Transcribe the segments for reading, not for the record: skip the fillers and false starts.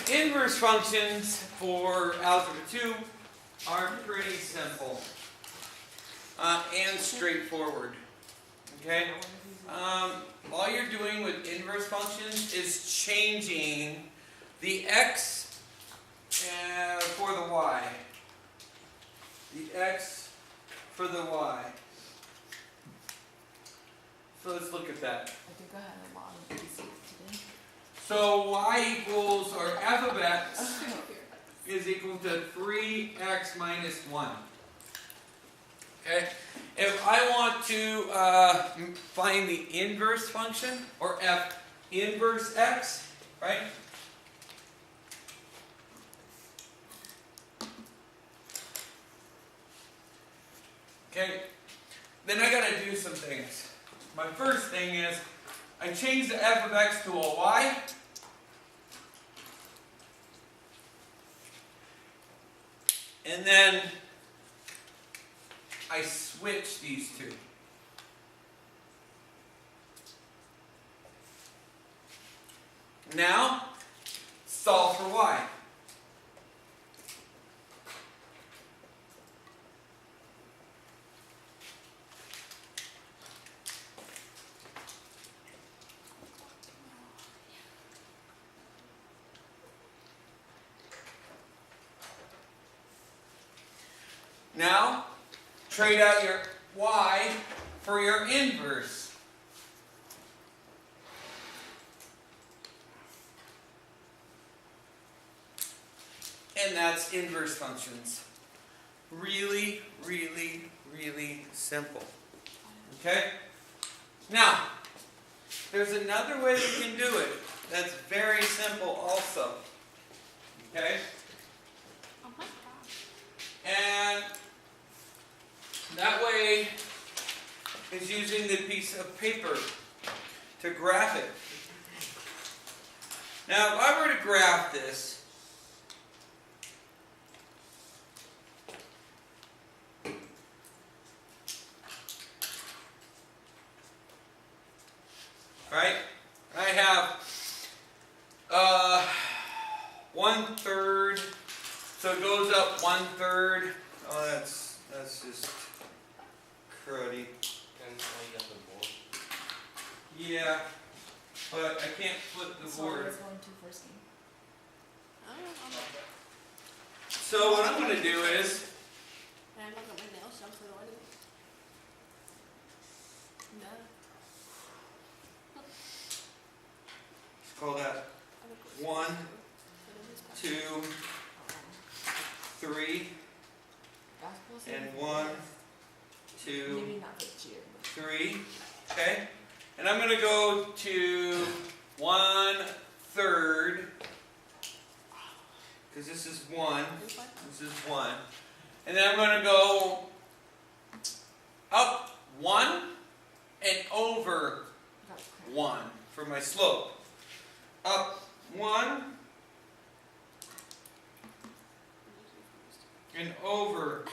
Inverse functions for algebra 2 are pretty simple and straightforward. Okay? All you're doing with inverse functions is changing the x for the y. The x for the y. So let's look at that. I think I had a lot of PCs today. So y equals, or f of x is equal to 3x minus 1. Okay? If I want to find the inverse function, or f inverse x, right? Okay? Then I gotta do some things. My first thing is, I change the f of x to a y. And then I switch these two. Now, solve for y. Now, trade out your y for your inverse. And that's inverse functions. Really, really, really simple. Okay? Now, there's another way we can do it that's very simple also. Okay? And that way is using the piece of paper to graph it. Now, if I were to graph this, right? I have 1/3, so it goes up 1/3. Oh, that's just cruddy. And now you got the board. Yeah, but I can't flip the board. Let's go into first game. So what I'm going to do is, I'm not gonna my nails done for the wedding. No. let's call that 1, 2, 3, and 1, 2, Maybe not this year, but 3. Okay? And I'm going to go to 1/3, because this is 1, this is 1. And then I'm going to go up 1 and over that's correct. 1 for my slope. Up 1 and over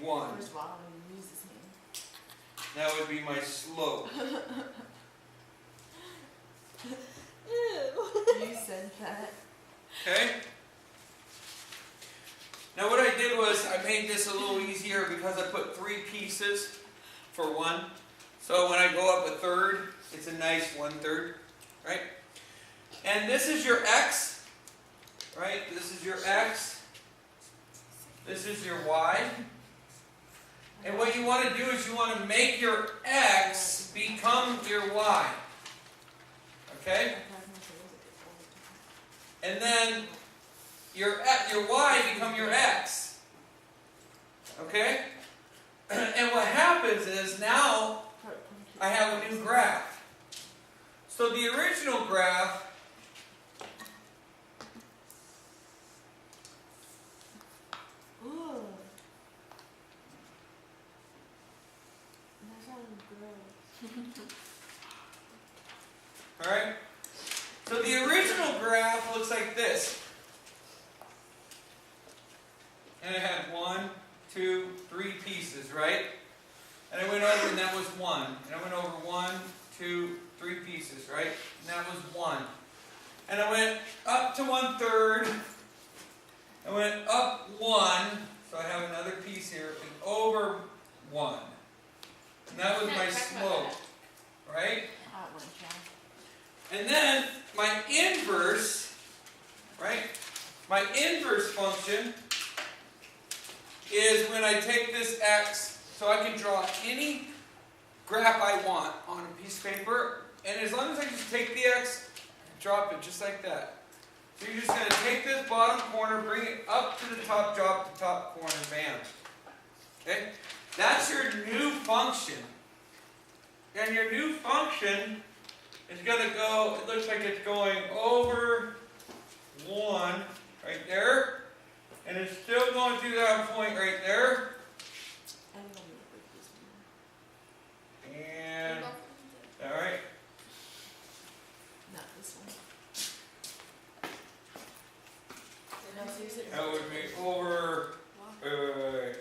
1. First of all, I don't even use this name. That would be my slope. You said that. Okay? Now what I did was I made this a little easier because I put 3 pieces for 1. So when I go up 1/3, it's a nice 1/3, right? And this is your x, right? This is your x. This is your y. And what you want to do is you want to make your x become your y. Okay? And then your y become your x. Okay? And what happens is now I have a new graph. So the original graph Ooh. That sounds gross. Alright? So the original graph looks like this. And it had 1, 2, 3 pieces, right? And I went over and that was 1. And I went over 1, 2, 3 pieces, right? And that was 1. and I went up to 1/3. I went up 1, so I have another piece here, and over 1. And that was my slope, right? That one, John. And then my inverse, right? My inverse function is when I take this x, so I can draw any graph I want on a piece of paper, and as long as I just take the x, drop it just like that. So you're just going to take this bottom corner, bring it up to the top, drop the top corner, bam. Okay? That's your new function. And your new function is going to go, it looks like it's going over 1 right there. And it's still going through that point right there. I'm gonna break this one. And, alright. Not this one. No, seriously. That would be over, wait. I don't know.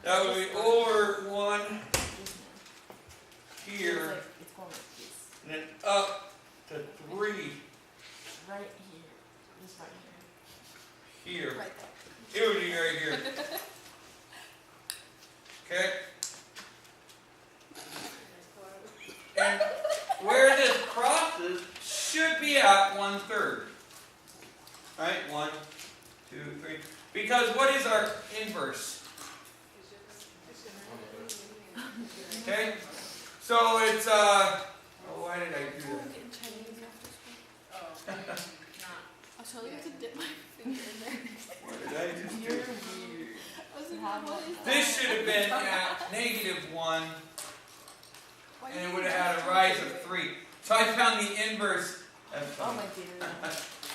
That would be over 1 This one. here. It's going like this. And then up to 3 Right here. This right here. here. Right there. It would be right here. Okay? And where this crosses should be at 1/3. Right? 1, 2, 3. Because what is our inverse? Okay? So it's, oh, why did I do that? I'm getting Chinese after school. I was totally going to dip my finger in there. What did I just You're do? weird. I was like, what is that? This should have been at -1, Why and you it would have doing had a rise of 3. So I found the inverse. That's Oh funny. my dear.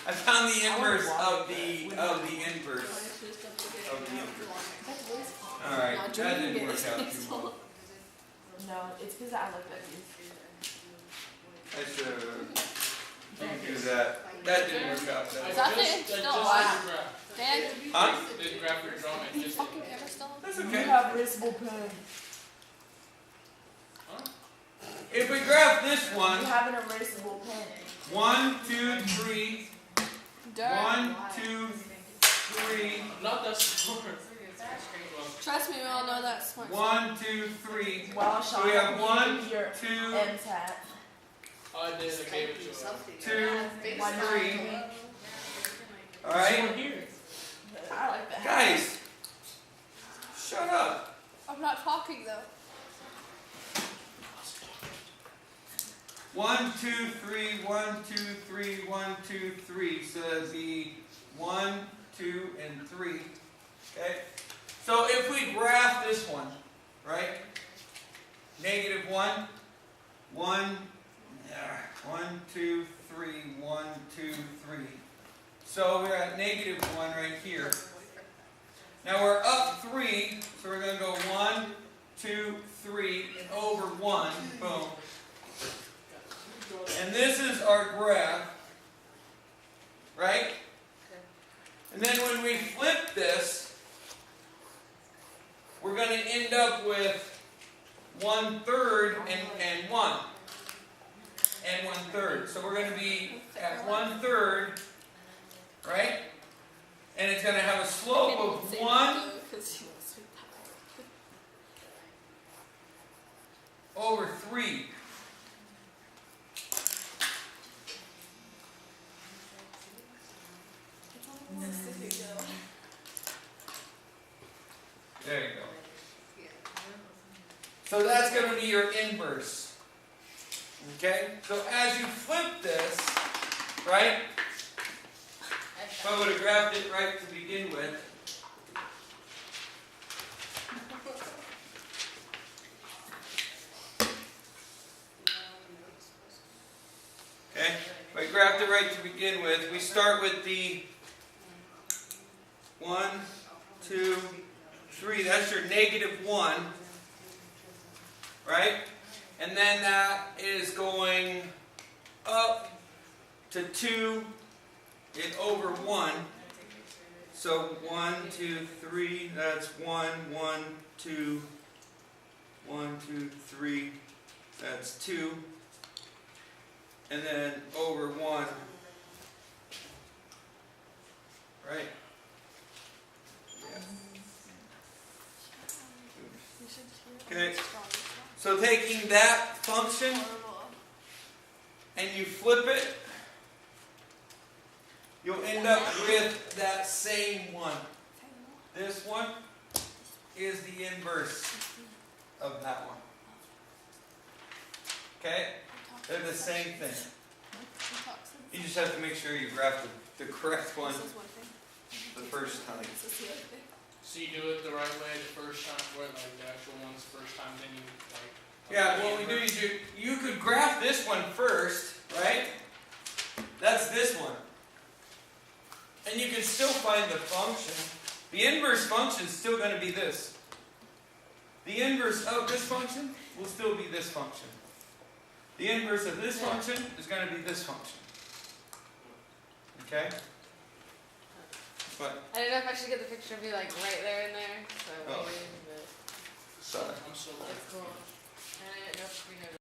I found the inverse I of would the walk of the that? inverse. That's wasteful. All right, Not that drinking didn't it work is out too wasteful. well. No, it's because I look like this. I should have. You do that. That didn't work out that Is well. that thing still just on? like the graph. Dan, Huh? The graph you're drawing, you just fucking camera still on? That's You okay. have erasable pen. If we graph this You one, have an erasable pen. 1, 2, 3, Dirt. 1, 2, 3, not that smart. Trust me, we all know that smart. 1, 2, 3. Well, So Sean, we have you 1, give your 2, MTAT. I did, I gave it to her. 2, Why not? 3. All right, Here. I like that. guys, shut up. I'm not talking though. 1, 2, 3, 1, 2, 3, 1, 2, 3. So that'd be 1, 2, and 3. Okay? So if we graph this one, right? -1, 1, 1, 2, 3, 1, 2, 3. So we're at -1 right here. Now we're up 3, so we're going to go 1, 2, 3, and over 1. Boom. And this is our graph, right? And then when we flip this, we're going to end up with 1/3 and 1. And 1/3. So we're going to be at 1/3, right? And it's going to have a slope of 1 over 3. There you go. So that's going to be your inverse. Okay? So as you flip this, right? If I would have graphed it right to begin with. Okay? If I graphed it right to begin with, we start with the 1, 2, 3. That's your -1. Right? And then that is going up to 2 and over 1. So 1, 2, 3, that's 1, 1, 2, 1, 2, 3, that's 2. And then over 1, So taking that function Horrible. and you flip it, you'll end up with that same one. This one is the inverse of that one. Okay? They're the same thing. You just have to make sure you graph the correct one the first time. So you do it the right way the first time, where like the actual one's the first time, then you like. Yeah, what we do is you could graph this one first, right? That's this one. And you can still find the function. The inverse function is still going to be this. The inverse of this function will still be this function. The inverse of this function is going to be this function. Okay? But, I don't know if I should get the picture of you like right there and there. So Oh. maybe, but sorry. I'm so. it's cool. And I don't know if we know.